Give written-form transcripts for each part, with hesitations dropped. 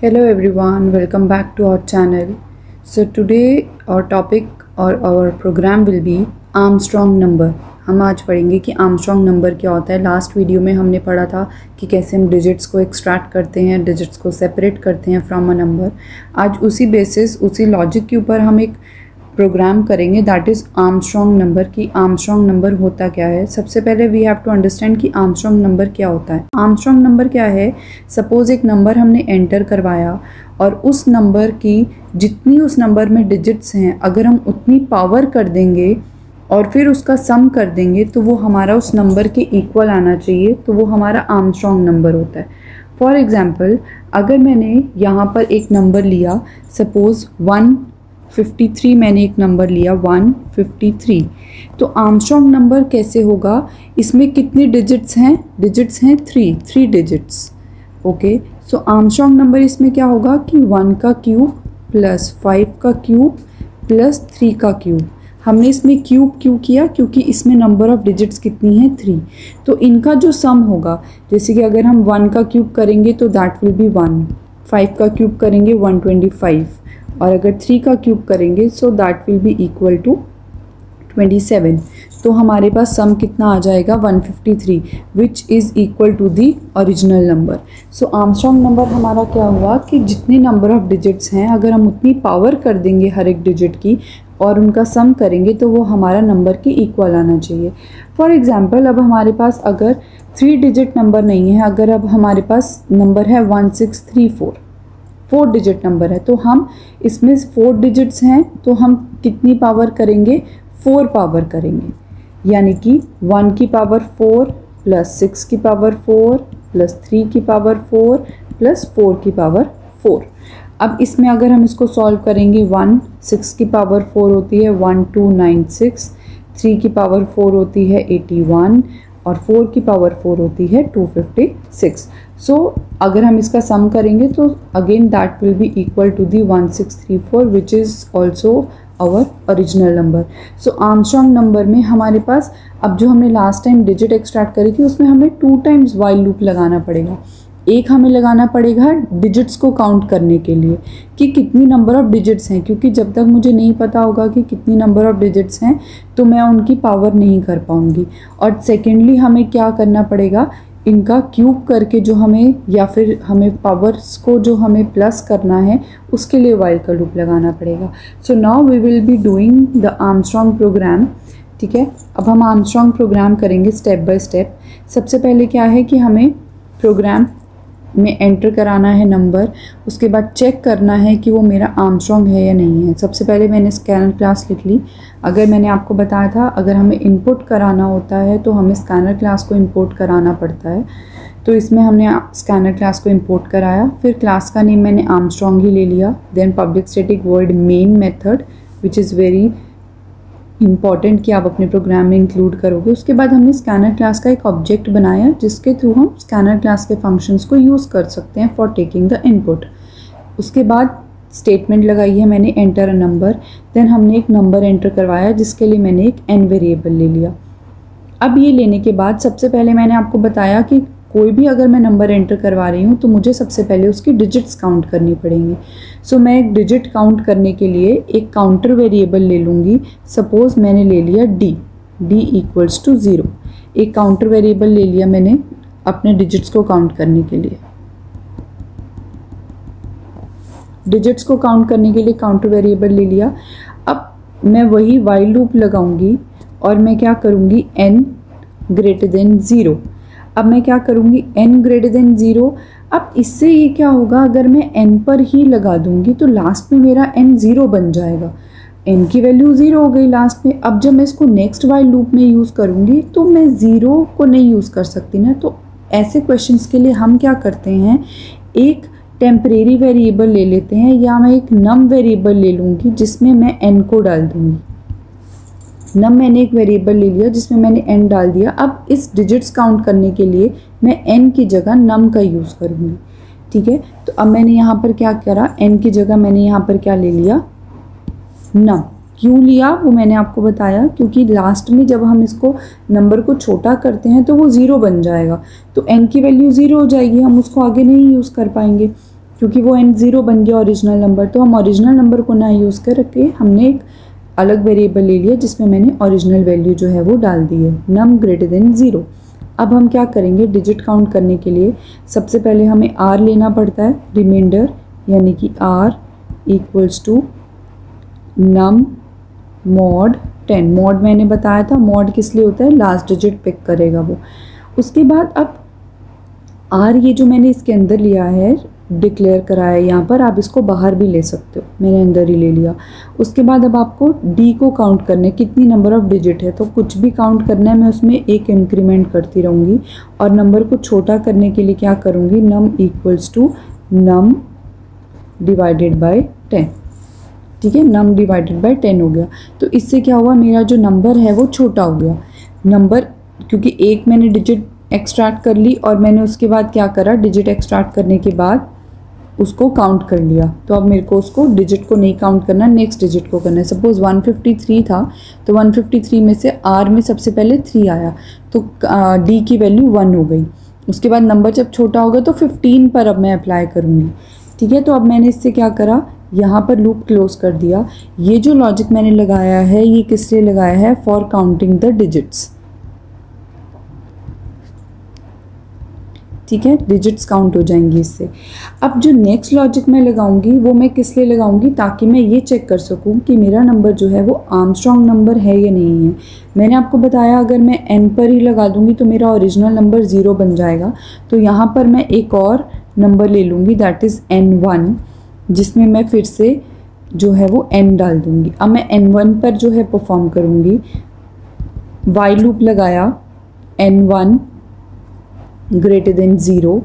Hello everyone, welcome back to our channel. So today our topic or our program will be Armstrong number. हम आज पढ़ेंगे कि Armstrong number क्या होता है। लास्ट वीडियो में हमने पढ़ा था कि कैसे हम डिजिट्स को एक्सट्रैक्ट करते हैं, डिजिट्स को सेपरेट करते हैं फ्रॉम अ नंबर। आज उसी बेसिस, उसी लॉजिक के ऊपर हम एक प्रोग्राम करेंगे दैट इज़ आर्मस्ट्रॉन्ग नंबर। की आर्मस्ट्रॉन्ग नंबर होता क्या है। सबसे पहले वी हैव टू अंडरस्टैंड कि आर्मस्ट्रॉन्ग नंबर क्या होता है। आर्मस्ट्रॉन्ग नंबर क्या है। सपोज एक नंबर हमने एंटर करवाया और उस नंबर की जितनी उस नंबर में डिजिट्स हैं अगर हम उतनी पावर कर देंगे और फिर उसका सम कर देंगे तो वो हमारा उस नंबर के इक्वल आना चाहिए, तो वो हमारा आर्मस्ट्रॉन्ग नंबर होता है। फॉर एग्ज़ाम्पल अगर मैंने यहाँ पर एक नंबर लिया, सपोज़ 153, मैंने एक नंबर लिया 153, तो आर्मस्ट्रॉन्ग नंबर कैसे होगा। इसमें कितनी डिजिट्स हैं। डिजिट्स हैं 3 डिजिट्स। ओके, सो आर्मस्ट्रॉन्ग नंबर इसमें क्या होगा कि 1 का क्यूब प्लस 5 का क्यूब प्लस 3 का क्यूब। हमने इसमें क्यूब क्यों किया, क्योंकि इसमें नंबर ऑफ़ डिजिट्स कितनी है 3। तो इनका जो सम होगा, जैसे कि अगर हम 1 का क्यूब करेंगे तो दैट विल बी 1, 5 का क्यूब करेंगे 125, और अगर 3 का क्यूब करेंगे so that will be equal to 27। तो हमारे पास सम कितना आ जाएगा 153, which is equal to the original number. So Armstrong number हमारा क्या हुआ कि जितनी नंबर ऑफ़ डिजिट्स हैं अगर हम उतनी पावर कर देंगे हर एक डिजिट की और उनका सम करेंगे तो वो हमारा नंबर के इक्वल आना चाहिए। फॉर एग्ज़ाम्पल अब हमारे पास अगर 3 डिजिट नंबर नहीं है, अगर अब हमारे पास नंबर है 1634, 4 डिजिट नंबर है, तो हम इसमें 4 डिजिट्स हैं तो हम कितनी पावर करेंगे, 4 पावर करेंगे। यानी कि 1 की पावर 4 प्लस 6 की पावर 4 प्लस 3 की पावर 4 प्लस 4 की पावर 4। अब इसमें अगर हम इसको सॉल्व करेंगे 6 की पावर 4 होती है 1296, 3 की पावर 4 होती है 81 और 4 की पावर 4 होती है 256। सो अगर हम इसका सम करेंगे तो again that will be equal to the 1634 which is also our original number. So Armstrong number में हमारे पास अब जो हमने लास्ट टाइम डिजिट एक्सट्रैक्ट करी थी उसमें हमें 2 टाइम्स वाइल लूप लगाना पड़ेगा। एक हमें लगाना पड़ेगा डिजिट्स को काउंट करने के लिए कि कितनी नंबर ऑफ़ डिजिट्स हैं, क्योंकि जब तक मुझे नहीं पता होगा कि कितनी नंबर ऑफ़ डिजिट्स हैं तो मैं उनकी पावर नहीं कर पाऊँगी। और सेकेंडली हमें क्या करना पड़ेगा, इनका क्यूब करके जो हमें, या फिर हमें पावर्स को जो हमें प्लस करना है उसके लिए वाइल का लूप लगाना पड़ेगा। So now we will be doing the Armstrong program. ठीक है, अब हम आर्मस्ट्रॉन्ग प्रोग्राम करेंगे स्टेप बाय स्टेप। सबसे पहले क्या है कि हमें प्रोग्राम में एंटर कराना है नंबर, उसके बाद चेक करना है कि वो मेरा आर्मस्ट्रॉन्ग है या नहीं है। सबसे पहले मैंने स्कैनर क्लास लिख ली। अगर मैंने आपको बताया था अगर हमें इनपुट कराना होता है तो हमें स्कैनर क्लास को इंपोर्ट कराना पड़ता है, तो इसमें हमने स्कैनर क्लास को इंपोर्ट कराया। फिर क्लास का नेम मैंने आर्मस्ट्रॉन्ग ही ले लिया। Then public static void main method which is very important कि आप अपने प्रोग्राम में इंक्लूड करोगे। उसके बाद हमने स्कैनर क्लास का एक ऑब्जेक्ट बनाया जिसके थ्रू हम स्कैनर क्लास के फंक्शंस को यूज़ कर सकते हैं फॉर टेकिंग द इनपुट। उसके बाद स्टेटमेंट लगाई है मैंने एंटर अ नंबर। देन हमने एक नंबर एंटर करवाया जिसके लिए मैंने एक n वेरिएबल ले लिया। अब ये लेने के बाद सबसे पहले मैंने आपको बताया कि कोई भी अगर मैं नंबर एंटर करवा रही हूँ तो मुझे सबसे पहले उसकी डिजिट्स काउंट करनी पड़ेंगी। सो मैं एक डिजिट काउंट करने के लिए एक काउंटर वेरिएबल ले लूँगी। सपोज़ मैंने ले लिया d इक्वल्स टू 0। एक काउंटर वेरिएबल ले लिया मैंने अपने डिजिट्स को काउंट करने के लिए। डिजिट्स को काउंट करने के लिए काउंटर वेरिएबल ले लिया। अब मैं वही वाइल लूप लगाऊंगी और मैं क्या करूँगी n ग्रेटर देन 0। अब मैं क्या करूँगी n ग्रेटर देन 0। अब इससे ये क्या होगा, अगर मैं n पर ही लगा दूँगी तो लास्ट में मेरा n 0 बन जाएगा। n की वैल्यू 0 हो गई लास्ट में। अब जब मैं इसको नेक्स्ट वाइल लूप में यूज़ करूँगी तो मैं 0 को नहीं यूज़ कर सकती ना। तो ऐसे क्वेश्चंस के लिए हम क्या करते हैं, एक टेम्परेरी वेरिएबल ले लेते हैं या मैं एक नम वेरिएबल ले लूँगी जिसमें मैं n को डाल दूँगी। नम मैंने एक वेरिएबल ले लिया जिसमें मैंने n डाल दिया। अब इस डिजिट्स काउंट करने के लिए मैं n की जगह नम का यूज़ करूँगी। ठीक है, तो अब मैंने यहाँ पर क्या करा, n की जगह मैंने यहाँ पर क्या ले लिया, नम। क्यों लिया वो मैंने आपको बताया, क्योंकि लास्ट में जब हम इसको नंबर को छोटा करते हैं तो वो 0 बन जाएगा, तो n की वैल्यू 0 हो जाएगी, हम उसको आगे नहीं यूज़ कर पाएंगे। क्योंकि वो n 0 बन गया ओरिजिनल नंबर, तो हम ओरिजिनल नंबर को ना यूज़ करके हमने एक अलग वेरिएबल ले लिया जिसमें मैंने ओरिजिनल वैल्यू जो है वो डाल दी है, नम ग्रेटर देन 0। अब हम क्या करेंगे, डिजिट काउंट करने के लिए सबसे पहले हमें r लेना पड़ता है, रिमाइंडर, यानी कि r equals to num mod 10। Mod मैंने बताया था, मॉड किस लिए होता है, लास्ट डिजिट पिक करेगा वो। उसके बाद अब r ये जो मैंने इसके अंदर लिया है, डिक्लेयर करा है यहाँ पर, आप इसको बाहर भी ले सकते हो, मैंने अंदर ही ले लिया। उसके बाद अब आपको d को काउंट करना है, कितनी नंबर ऑफ डिजिट है, तो कुछ भी काउंट करना है, मैं उसमें एक इंक्रीमेंट करती रहूँगी। और नंबर को छोटा करने के लिए क्या करूँगी, num equals to num divided by 10। ठीक है, नम डिवाइडेड बाय 10 हो गया। तो इससे क्या हुआ, मेरा जो नंबर है वो छोटा हो गया। नंबर, क्योंकि एक मैंने डिजिट एक्सट्रैक्ट कर ली और मैंने उसके बाद क्या करा, डिजिट एक्सट्रैक्ट करने के बाद उसको काउंट कर लिया। तो अब मेरे को उसको डिजिट को नहीं काउंट करना, नेक्स्ट डिजिट को करना है। सपोज 153 था, तो 153 में से r में सबसे पहले 3 आया, तो d की वैल्यू 1 हो गई। उसके बाद नंबर जब छोटा होगा तो 15 पर अब मैं अप्लाई करूँगी। ठीक है, तो अब मैंने इससे क्या करा, यहाँ पर लूप क्लोज कर दिया। ये जो लॉजिक मैंने लगाया है ये किस लिए लगाया है, फॉर काउंटिंग द डिजिट्स। ठीक है, डिजिट्स काउंट हो जाएंगी इससे। अब जो नेक्स्ट लॉजिक मैं लगाऊंगी वो मैं किस लिए लगाऊंगी, ताकि मैं ये चेक कर सकूं कि मेरा नंबर जो है वो आर्मस्ट्रॉन्ग नंबर है या नहीं है। मैंने आपको बताया अगर मैं n पर ही लगा दूंगी तो मेरा ओरिजिनल नंबर 0 बन जाएगा। तो यहाँ पर मैं एक और नंबर ले लूँगी, दैट इज़ n1, जिसमें मैं फिर से जो है वो n डाल दूँगी। अब मैं n1 पर जो है परफॉर्म करूँगी, वाइल लूप लगाया, n1 ग्रेटर देन 0।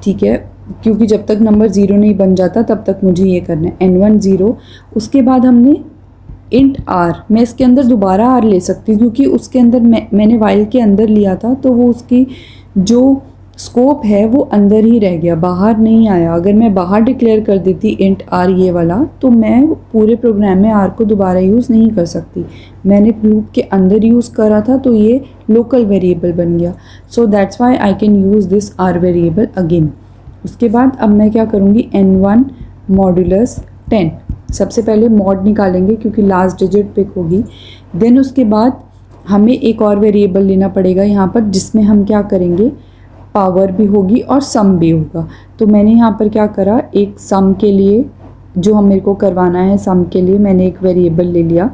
ठीक है, क्योंकि जब तक नंबर 0 नहीं बन जाता तब तक मुझे ये करना है, n1 0। उसके बाद हमने इंट r, मैं इसके अंदर दोबारा r ले सकती हूँ क्योंकि उसके अंदर मैंने वाइल के अंदर लिया था, तो वो उसकी जो स्कोप है वो अंदर ही रह गया, बाहर नहीं आया। अगर मैं बाहर डिक्लेयर कर देती इंट r ये वाला, तो मैं पूरे प्रोग्राम में r को दोबारा यूज़ नहीं कर सकती। मैंने लूप के अंदर यूज़ करा था तो ये लोकल वेरिएबल बन गया। So that's why I can use this r variable again. उसके बाद अब मैं क्या करूँगी, n1 मॉडुलस 10, सबसे पहले मॉड निकालेंगे क्योंकि लास्ट डिजिट पिक होगी। देन उसके बाद हमें एक और वेरिएबल लेना पड़ेगा यहाँ पर, जिसमें हम क्या करेंगे, पावर भी होगी और सम भी होगा। तो मैंने यहाँ पर क्या करा, एक सम के लिए जो हम मेरे को करवाना है, सम के लिए मैंने एक वेरिएबल ले लिया।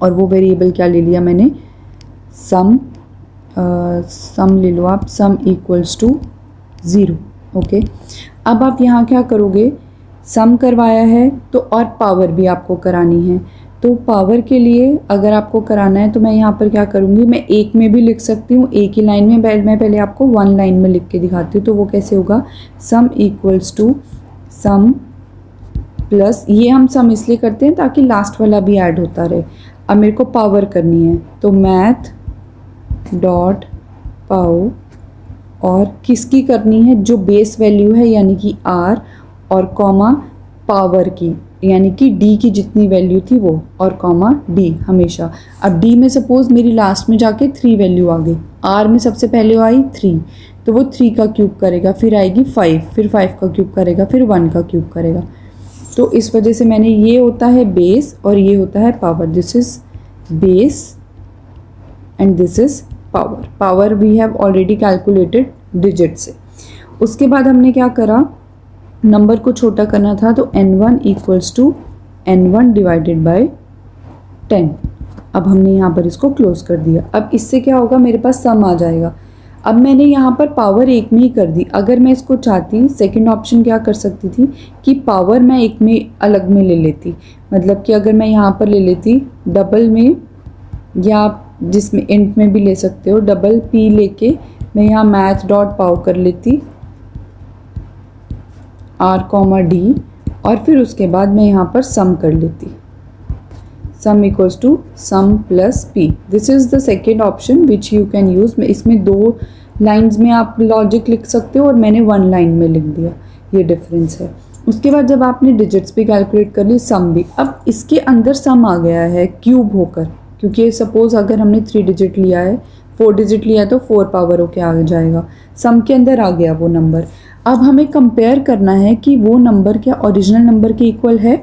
और वो वेरिएबल क्या ले लिया मैंने, सम ले लो आप, सम इक्वल्स टू 0। ओके, अब आप यहाँ क्या करोगे, सम करवाया है तो और पावर भी आपको करानी है। तो पावर के लिए अगर आपको कराना है तो मैं यहाँ पर क्या करूँगी, मैं एक में भी लिख सकती हूँ, एक ही लाइन में। मैं पहले आपको 1 लाइन में लिख के दिखाती हूँ। तो वो कैसे होगा, sum equals to sum plus, ये हम सम इसलिए करते हैं ताकि लास्ट वाला भी ऐड होता रहे। अब मेरे को पावर करनी है, तो मैथ डॉट पाव, और किसकी करनी है, जो बेस वैल्यू है यानी कि r, और कॉमा पावर की यानी कि d की जितनी वैल्यू थी वो, और कॉमा d हमेशा। अब d में सपोज मेरी लास्ट में जाके 3 वैल्यू आ गई, r में सबसे पहले आई 3, तो वो 3 का क्यूब करेगा, फिर आएगी 5, फिर 5 का क्यूब करेगा, फिर 1 का क्यूब करेगा। तो इस वजह से मैंने, ये होता है बेस और ये होता है power. This is base and this is power. Power we have already calculated digit से। उसके बाद हमने क्या करा, नंबर को छोटा करना था, तो n1 equals to n1 divided by 10। अब हमने यहाँ पर इसको क्लोज कर दिया। अब इससे क्या होगा, मेरे पास सम आ जाएगा। अब मैंने यहाँ पर पावर एक में ही कर दी। अगर मैं इसको चाहती, सेकंड ऑप्शन क्या कर सकती थी कि पावर मैं एक में अलग में ले लेती, मतलब कि अगर मैं यहाँ पर ले लेती डबल में, या आप जिसमें इंट में भी ले सकते हो, डबल p लेके मैं यहाँ मैथ डॉट पाव कर लेती r कॉमा d, और फिर उसके बाद मैं यहाँ पर सम कर लेती, sum equals to sum plus p। This is the second option which you can use. इसमें 2 लाइन्स में आप लॉजिक लिख सकते हो और मैंने 1 लाइन में लिख दिया, ये डिफरेंस है। उसके बाद जब आपने डिजिट्स भी कैलकुलेट कर ली, सम भी, अब इसके अंदर सम आ गया है क्यूब होकर, क्योंकि सपोज अगर हमने 3 डिजिट लिया है, 4 डिजिट लिया है तो 4 पावर होके आ जाएगा, सम के अंदर आ गया वो नंबर। अब हमें कंपेयर करना है कि वो नंबर क्या ओरिजिनल नंबर के इक्वल है।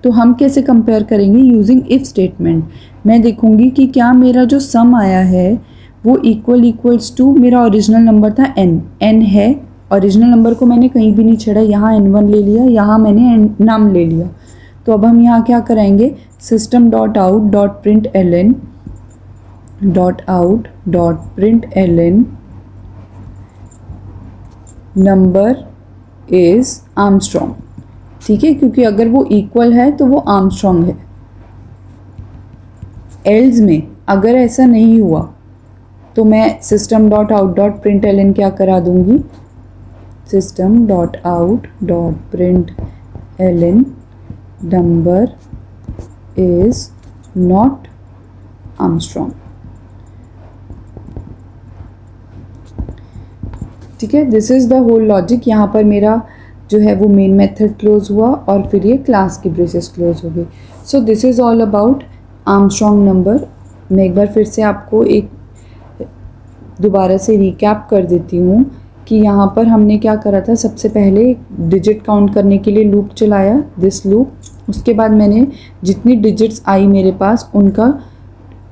तो हम कैसे कंपेयर करेंगे? Using if statement. मैं देखूंगी कि क्या मेरा जो सम आया है वो इक्वल्स टू मेरा ओरिजिनल नंबर था n है। ओरिजिनल नंबर को मैंने कहीं भी नहीं छेड़ा, यहाँ n1 ले लिया, यहाँ मैंने नाम ले लिया। तो अब हम यहाँ क्या कराएंगे? System dot out dot print L number is Armstrong. ठीक है, क्योंकि अगर वो इक्वल है तो वो आर्मस्ट्रॉन्ग है। एल्स में अगर ऐसा नहीं हुआ तो मैं system dot out dot print L क्या करा दूंगी? System dot out dot print L number is not Armstrong. ठीक है, this is the whole logic. यहाँ पर मेरा जो है वो मेन मेथड क्लोज हुआ और फिर ये क्लास की ब्रेसेस क्लोज हो गई। So this is all about Armstrong number. मैं एक बार फिर से आपको एक दोबारा से रिकैप कर देती हूँ कि यहाँ पर हमने क्या करा था। सबसे पहले डिजिट काउंट करने के लिए लूप चलाया, दिस लूप। उसके बाद मैंने जितनी डिजिट्स आई मेरे पास उनका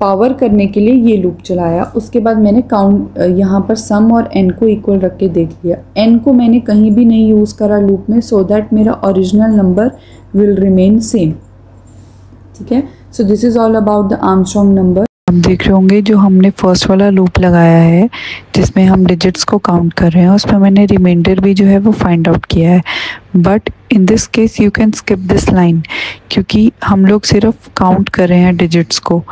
पावर करने के लिए ये लूप चलाया। उसके बाद मैंने काउंट यहाँ पर सम और n को इक्वल रख के देख लिया। n को मैंने कहीं भी नहीं यूज़ करा लूप में, सो दैट मेरा original number will remain same. ठीक है, so this is all about the Armstrong number. आप देख रहे होंगे जो हमने फर्स्ट वाला लूप लगाया है जिसमें हम डिजिट्स को काउंट कर रहे हैं, उसमें मैंने रिमाइंडर भी जो है वो फाइंड आउट किया है। But in this case you can skip this line, क्योंकि हम लोग सिर्फ काउंट कर रहे हैं डिजिट्स को।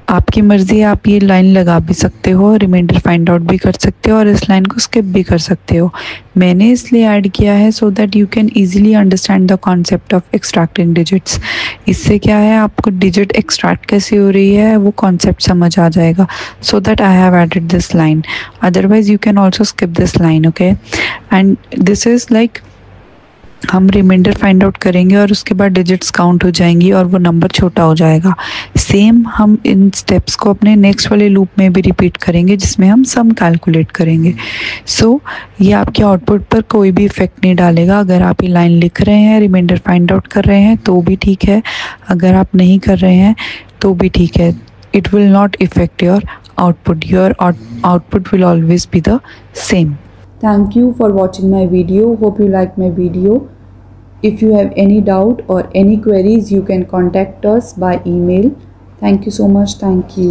आपकी मर्ज़ी है, आप ये लाइन लगा भी सकते हो, रिमाइंडर फाइंड आउट भी कर सकते हो और इस लाइन को स्किप भी कर सकते हो। मैंने इसलिए ऐड किया है so that you can easily understand the concept of extracting digits. इससे क्या है, आपको डिजिट एक्सट्रैक्ट कैसे हो रही है वो कॉन्सेप्ट समझ आ जाएगा। So that I have added this line, otherwise you can also skip this line. Okay, and this is like हम रिमाइंडर फाइंड आउट करेंगे और उसके बाद डिजिट्स काउंट हो जाएंगी और वो नंबर छोटा हो जाएगा। सेम हम इन स्टेप्स को अपने नेक्स्ट वाले लूप में भी रिपीट करेंगे जिसमें हम सम कैलकुलेट करेंगे। सो ये आपके आउटपुट पर कोई भी इफेक्ट नहीं डालेगा। अगर आप ये लाइन लिख रहे हैं, रिमाइंडर फाइंड आउट कर रहे हैं तो भी ठीक है, अगर आप नहीं कर रहे हैं तो भी ठीक है। It will not effect your output. Your output will always be the same. Thank you for watching my video. Hope you like my video. If you have any doubt or any queries, you can contact us by email. Thank you so much. Thank you.